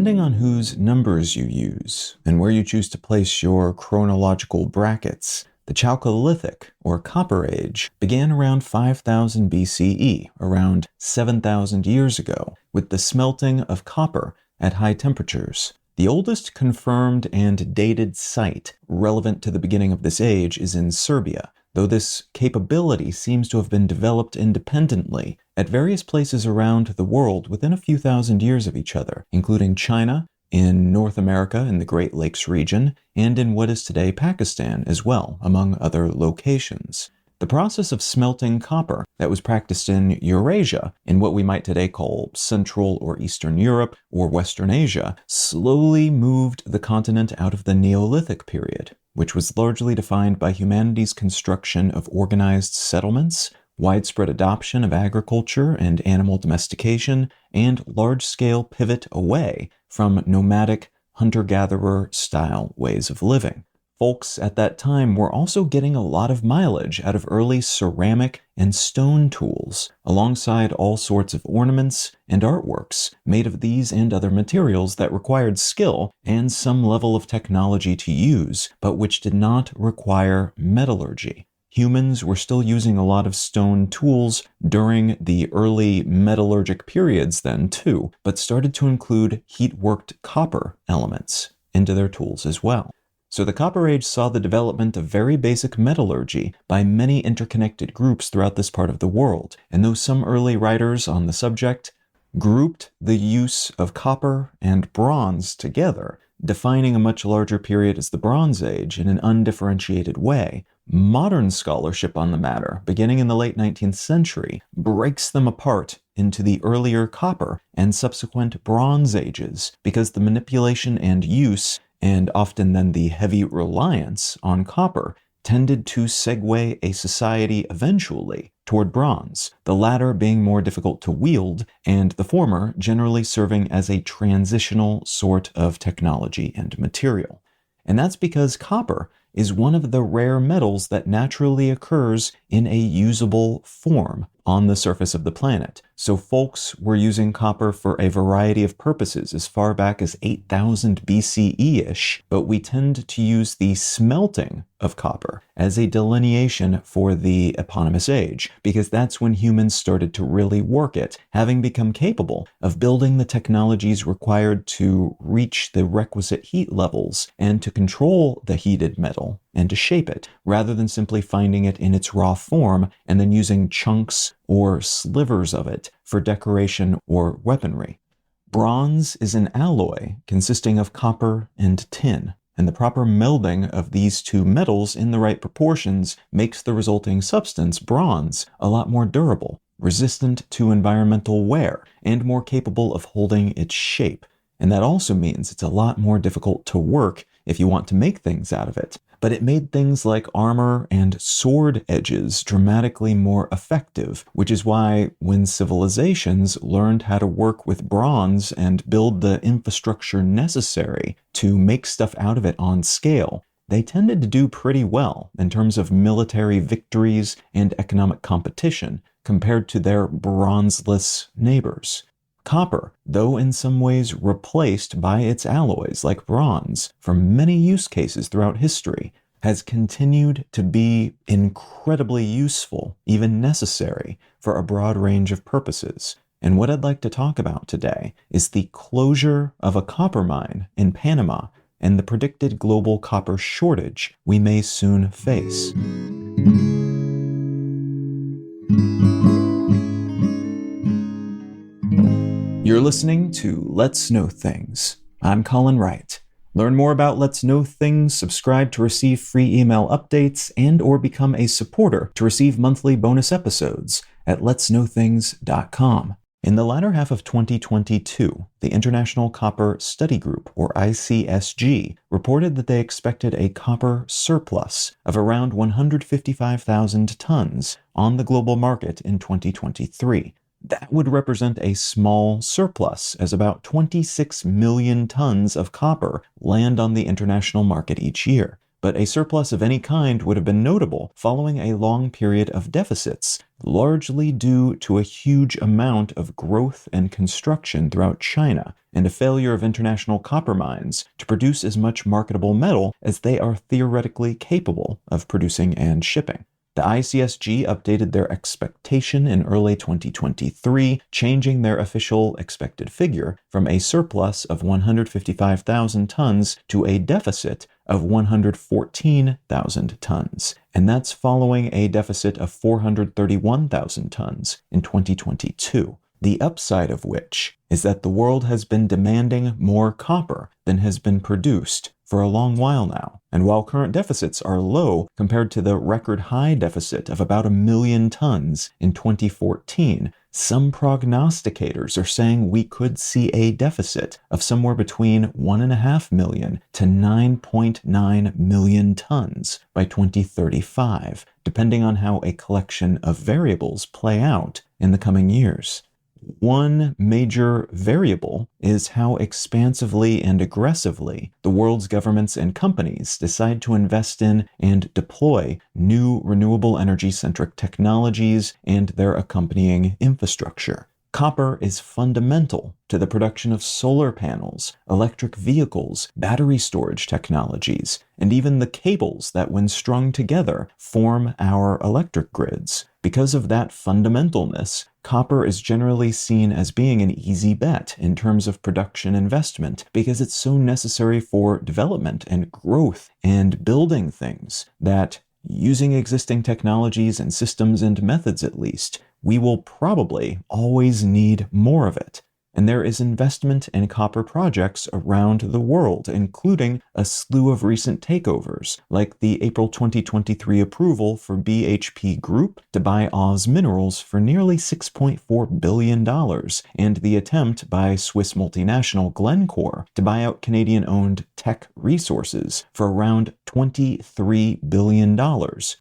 Depending on whose numbers you use and where you choose to place your chronological brackets, the Chalcolithic, or Copper Age, began around 5000 BCE, around 7,000 years ago, with the smelting of copper at high temperatures. The oldest confirmed and dated site relevant to the beginning of this age is in Serbia, though this capability seems to have been developed independently at various places around the world within a few thousand years of each other, including China, in North America in the Great Lakes region, and in what is today Pakistan as well, among other locations. The process of smelting copper that was practiced in Eurasia, in what we might today call Central or Eastern Europe or Western Asia, slowly moved the continent out of the Neolithic period, which was largely defined by humanity's construction of organized settlements, widespread adoption of agriculture and animal domestication, and large-scale pivot away from nomadic, hunter-gatherer style ways of living. Folks at that time were also getting a lot of mileage out of early ceramic and stone tools, alongside all sorts of ornaments and artworks made of these and other materials that required skill and some level of technology to use, but which did not require metallurgy. Humans were still using a lot of stone tools during the early metallurgic periods then too, but started to include heat-worked copper elements into their tools as well. So the Copper Age saw the development of very basic metallurgy by many interconnected groups throughout this part of the world, and though some early writers on the subject grouped the use of copper and bronze together, defining a much larger period as the Bronze Age in an undifferentiated way, modern scholarship on the matter, beginning in the late 19th century, breaks them apart into the earlier Copper and subsequent Bronze Ages, because the manipulation and use, and often then the heavy reliance on copper, tended to segue a society eventually toward bronze, the latter being more difficult to wield, and the former generally serving as a transitional sort of technology and material. And that's because copper is one of the rare metals that naturally occurs in a usable form on the surface of the planet. So folks were using copper for a variety of purposes as far back as 8000 BCE-ish, but we tend to use the smelting of copper as a delineation for the eponymous age, because that's when humans started to really work it, having become capable of building the technologies required to reach the requisite heat levels and to control the heated metal and to shape it, rather than simply finding it in its raw form and then using chunks or slivers of it for decoration or weaponry. Bronze is an alloy consisting of copper and tin, and the proper melding of these two metals in the right proportions makes the resulting substance, bronze, a lot more durable, resistant to environmental wear, and more capable of holding its shape. And that also means it's a lot more difficult to work if you want to make things out of it. But it made things like armor and sword edges dramatically more effective, which is why when civilizations learned how to work with bronze and build the infrastructure necessary to make stuff out of it on scale, they tended to do pretty well in terms of military victories and economic competition compared to their bronzeless neighbors. Copper, though in some ways replaced by its alloys like bronze for many use cases throughout history, has continued to be incredibly useful, even necessary, for a broad range of purposes. And what I'd like to talk about today is the closure of a copper mine in Panama and the predicted global copper shortage we may soon face. You're listening to Let's Know Things. I'm Colin Wright. Learn more about Let's Know Things, subscribe to receive free email updates, and or become a supporter to receive monthly bonus episodes at letsknowthings.com. In the latter half of 2022, the International Copper Study Group, or ICSG, reported that they expected a copper surplus of around 155,000 tons on the global market in 2023. That would represent a small surplus, as about 26 million tons of copper land on the international market each year. but a surplus of any kind would have been notable following a long period of deficits, largely due to a huge amount of growth and construction throughout China, and a failure of international copper mines to produce as much marketable metal as they are theoretically capable of producing and shipping. The ICSG updated their expectation in early 2023, changing their official expected figure from a surplus of 155,000 tons to a deficit of 114,000 tons. And that's following a deficit of 431,000 tons in 2022. The upside of which is that the world has been demanding more copper than has been produced for a long while now. And while current deficits are low compared to the record high deficit of about 1 million tons in 2014, some prognosticators are saying we could see a deficit of somewhere between 1.5 million to 9.9 million tons by 2035, depending on how a collection of variables play out in the coming years. One major variable is how expansively and aggressively the world's governments and companies decide to invest in and deploy new renewable energy-centric technologies and their accompanying infrastructure. Copper is fundamental to the production of solar panels, electric vehicles, battery storage technologies, and even the cables that, when strung together, form our electric grids. Because of that fundamentalness, copper is generally seen as being an easy bet in terms of production investment because it's so necessary for development and growth and building things that, using existing technologies and systems and methods at least, we will probably always need more of it. And there is investment in copper projects around the world, including a slew of recent takeovers, like the April 2023 approval for BHP Group to buy Oz Minerals for nearly $6.4 billion, and the attempt by Swiss multinational Glencore to buy out Canadian-owned Teck Resources for around $23 billion,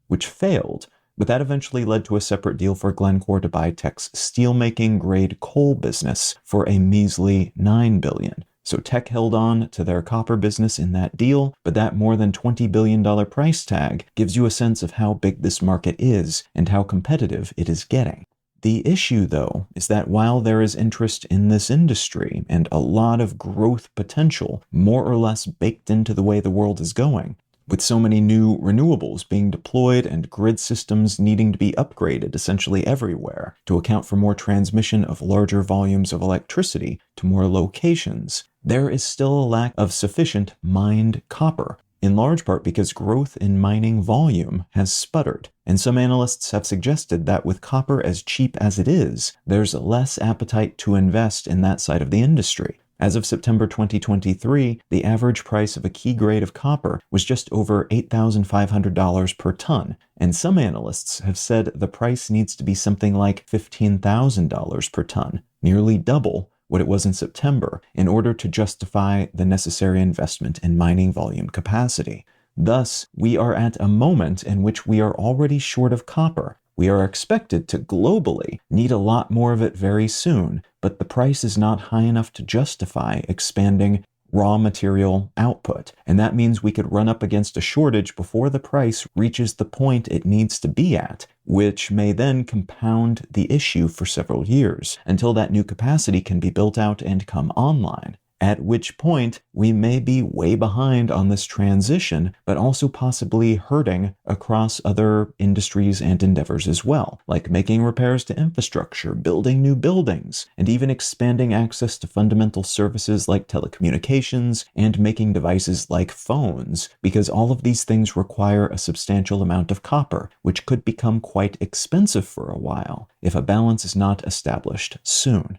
which failed. But that eventually led to a separate deal for Glencore to buy Teck's steelmaking grade coal business for a measly $9 billion. So Teck held on to their copper business in that deal, but that more than $20 billion price tag gives you a sense of how big this market is and how competitive it is getting. The issue, though, is that while there is interest in this industry and a lot of growth potential more or less baked into the way the world is going, with so many new renewables being deployed and grid systems needing to be upgraded essentially everywhere to account for more transmission of larger volumes of electricity to more locations, there is still a lack of sufficient mined copper, in large part because growth in mining volume has sputtered. And some analysts have suggested that with copper as cheap as it is, there's less appetite to invest in that side of the industry. As of September 2023, the average price of a key grade of copper was just over $8,500 per ton, and some analysts have said the price needs to be something like $15,000 per ton, nearly double what it was in September, in order to justify the necessary investment in mining volume capacity. Thus, we are at a moment in which we are already short of copper. We are expected to globally need a lot more of it very soon, but the price is not high enough to justify expanding raw material output, and that means we could run up against a shortage before the price reaches the point it needs to be at, which may then compound the issue for several years, until that new capacity can be built out and come online. At which point, we may be way behind on this transition, but also possibly hurting across other industries and endeavors as well, like making repairs to infrastructure, building new buildings, and even expanding access to fundamental services like telecommunications and making devices like phones, because all of these things require a substantial amount of copper, which could become quite expensive for a while if a balance is not established soon.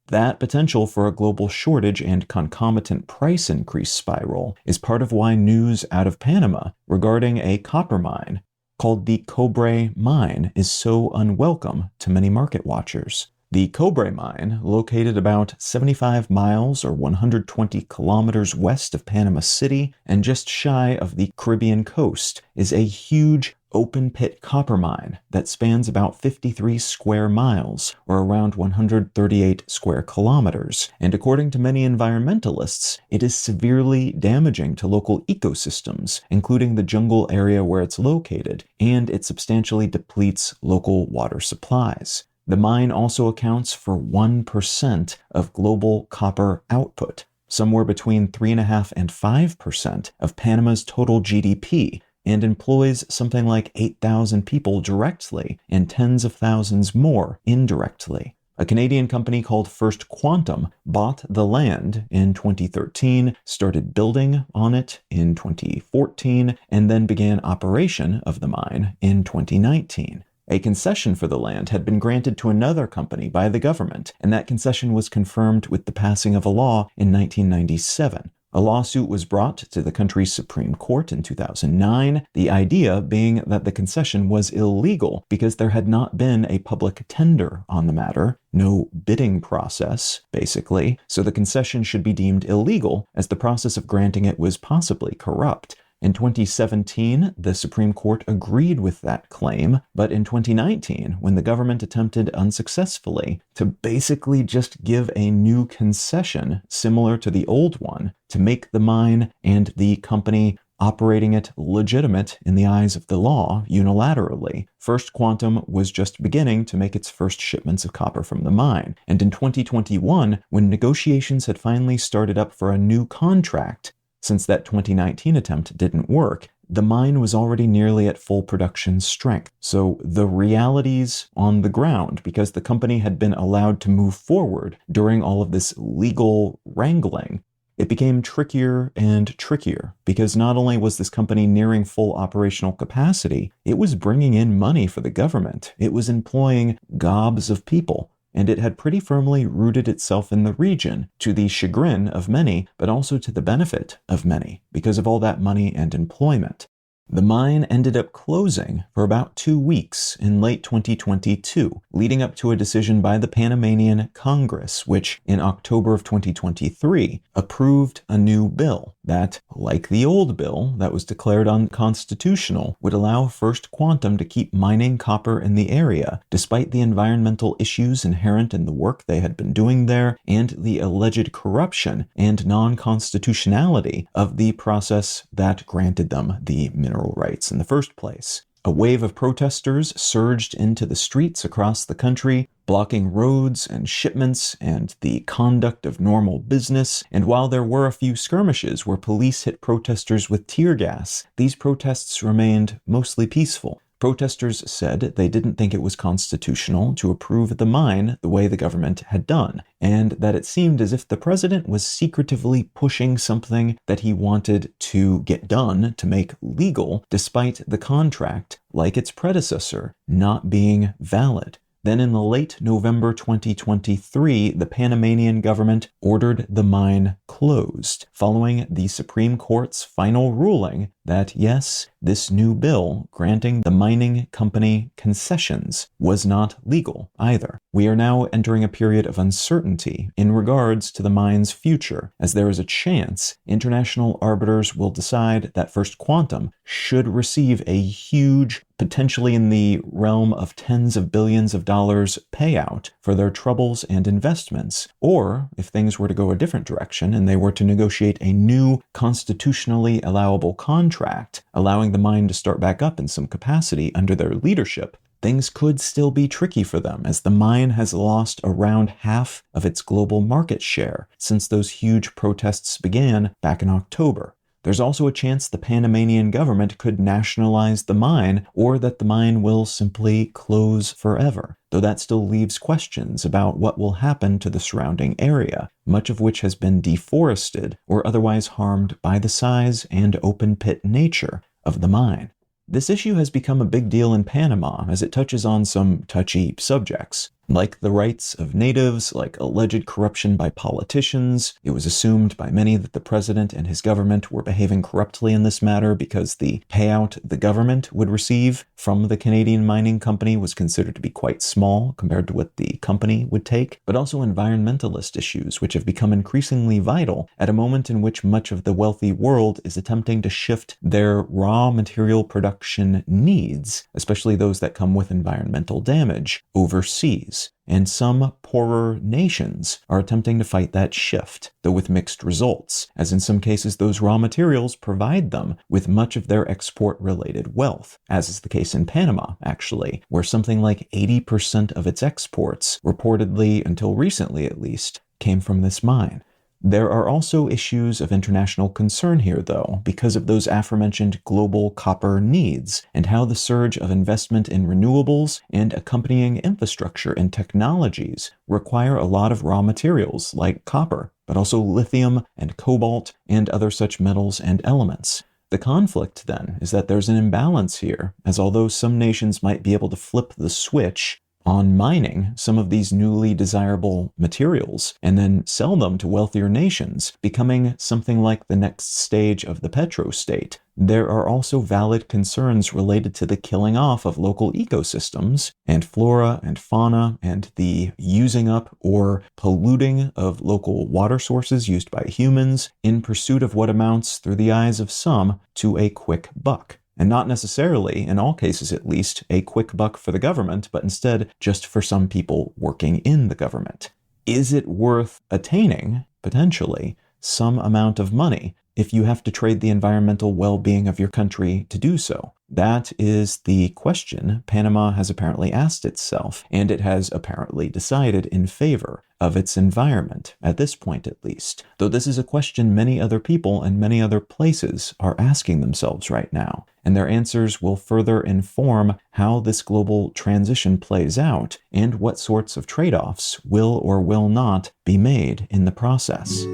That potential for a global shortage and concomitant price increase spiral is part of why news out of Panama regarding a copper mine called the Cobre mine is so unwelcome to many market watchers. The Cobre mine, located about 75 miles or 120 kilometers west of Panama City and just shy of the Caribbean coast, is a huge open-pit copper mine that spans about 53 square miles, or around 138 square kilometers, and according to many environmentalists, it is severely damaging to local ecosystems, including the jungle area where it's located, and it substantially depletes local water supplies. The mine also accounts for 1% of global copper output, somewhere between 3.5% and 5% of Panama's total GDP, and employs something like 8,000 people directly and tens of thousands more indirectly. A Canadian company called First Quantum bought the land in 2013, started building on it in 2014, and then began operation of the mine in 2019. A concession for the land had been granted to another company by the government, and that concession was confirmed with the passing of a law in 1997. A lawsuit was brought to the country's Supreme Court in 2009, the idea being that the concession was illegal because there had not been a public tender on the matter, no bidding process, basically, so the concession should be deemed illegal as the process of granting it was possibly corrupt. In 2017, the Supreme Court agreed with that claim, but in 2019, when the government attempted unsuccessfully to basically just give a new concession similar to the old one to make the mine and the company operating it legitimate in the eyes of the law unilaterally, First Quantum was just beginning to make its first shipments of copper from the mine. And in 2021, when negotiations had finally started up for a new contract, since that 2019 attempt didn't work, the mine was already nearly at full production strength. So the realities on the ground, because the company had been allowed to move forward during all of this legal wrangling, it became trickier and trickier, because not only was this company nearing full operational capacity, it was bringing in money for the government. It was employing gobs of people. And it had pretty firmly rooted itself in the region, to the chagrin of many, but also to the benefit of many, because of all that money and employment. The mine ended up closing for about 2 weeks in late 2022, leading up to a decision by the Panamanian Congress, which in October of 2023 approved a new bill that, like the old bill that was declared unconstitutional, would allow First Quantum to keep mining copper in the area, despite the environmental issues inherent in the work they had been doing there and the alleged corruption and non-constitutionality of the process that granted them the mineral rights in the first place. A wave of protesters surged into the streets across the country, blocking roads and shipments and the conduct of normal business, and while there were a few skirmishes where police hit protesters with tear gas, these protests remained mostly peaceful. Protesters said they didn't think it was constitutional to approve the mine the way the government had done, and that it seemed as if the president was secretively pushing something that he wanted to get done to make legal, despite the contract, like its predecessor, not being valid. Then in the late November 2023, the Panamanian government ordered the mine closed, following the Supreme Court's final ruling that, yes, this new bill granting the mining company concessions was not legal either. We are now entering a period of uncertainty in regards to the mine's future, as there is a chance international arbiters will decide that First Quantum should receive a huge, potentially in the realm of tens of billions of dollars payout for their troubles and investments, or if things were to go a different direction and they were to negotiate a new constitutionally allowable contract, allowing the mine to start back up in some capacity under their leadership, things could still be tricky for them, as the mine has lost around half of its global market share since those huge protests began back in October. There's also a chance the Panamanian government could nationalize the mine, or that the mine will simply close forever, though that still leaves questions about what will happen to the surrounding area, much of which has been deforested or otherwise harmed by the size and open-pit nature of the mine. This issue has become a big deal in Panama as it touches on some touchy subjects. Like the rights of natives, like alleged corruption by politicians, it was assumed by many that the president and his government were behaving corruptly in this matter because the payout the government would receive from the Canadian mining company was considered to be quite small compared to what the company would take, but also environmentalist issues, which have become increasingly vital at a moment in which much of the wealthy world is attempting to shift their raw material production needs, especially those that come with environmental damage, overseas. And some poorer nations are attempting to fight that shift, though with mixed results, as in some cases those raw materials provide them with much of their export-related wealth, as is the case in Panama, actually, where something like 80% of its exports, reportedly, until recently at least, came from this mine. There are also issues of international concern here, though, because of those aforementioned global copper needs and how the surge of investment in renewables and accompanying infrastructure and technologies require a lot of raw materials like copper, but also lithium and cobalt and other such metals and elements. The conflict, then, is that there's an imbalance here, as although some nations might be able to flip the switch on mining some of these newly desirable materials and then sell them to wealthier nations, becoming something like the next stage of the petrostate, there are also valid concerns related to the killing off of local ecosystems and flora and fauna and the using up or polluting of local water sources used by humans in pursuit of what amounts, through the eyes of some, to a quick buck. And not necessarily, in all cases at least, a quick buck for the government, but instead just for some people working in the government. Is it worth attaining, potentially, some amount of money if you have to trade the environmental well-being of your country to do so? That is the question Panama has apparently asked itself, and it has apparently decided in favor of its environment, at this point at least. Though this is a question many other people and many other places are asking themselves right now, and their answers will further inform how this global transition plays out and what sorts of trade-offs will or will not be made in the process.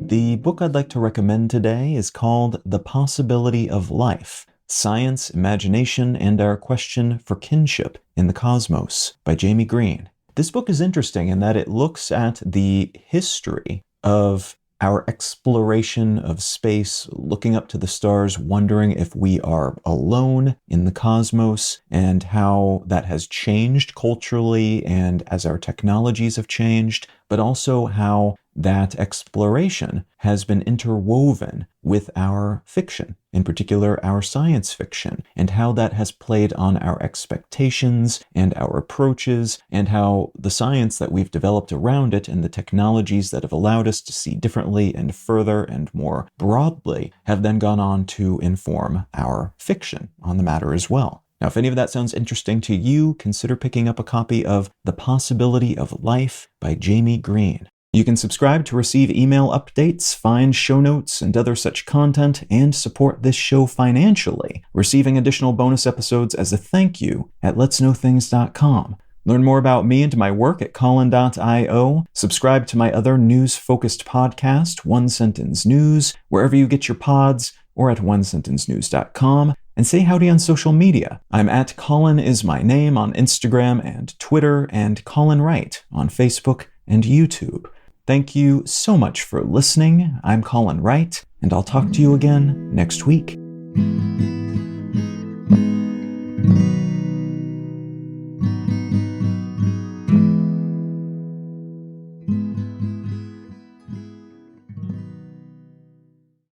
The book I'd like to recommend today is called The Possibility of Life: Science, Imagination, and Our Question for Kinship in the Cosmos by Jaime Green. This book is interesting in that it looks at the history of our exploration of space, looking up to the stars, wondering if we are alone in the cosmos, and how that has changed culturally and as our technologies have changed, but also how that exploration has been interwoven with our fiction, in particular our science fiction, and how that has played on our expectations and our approaches, and how the science that we've developed around it and the technologies that have allowed us to see differently and further and more broadly have then gone on to inform our fiction on the matter as well. Now, if any of that sounds interesting to you, consider picking up a copy of The Possibility of Life by Jaime Green. You can subscribe to receive email updates, find show notes, and other such content, and support this show financially, receiving additional bonus episodes as a thank you at letsknowthings.com. Learn more about me and my work at Colin.io. Subscribe to my other news-focused podcast, One Sentence News, wherever you get your pods, or at onesentencenews.com. And say howdy on social media. I'm at Colin is my name on Instagram and Twitter, and Colin Wright on Facebook and YouTube. Thank you so much for listening. I'm Colin Wright, and I'll talk to you again next week.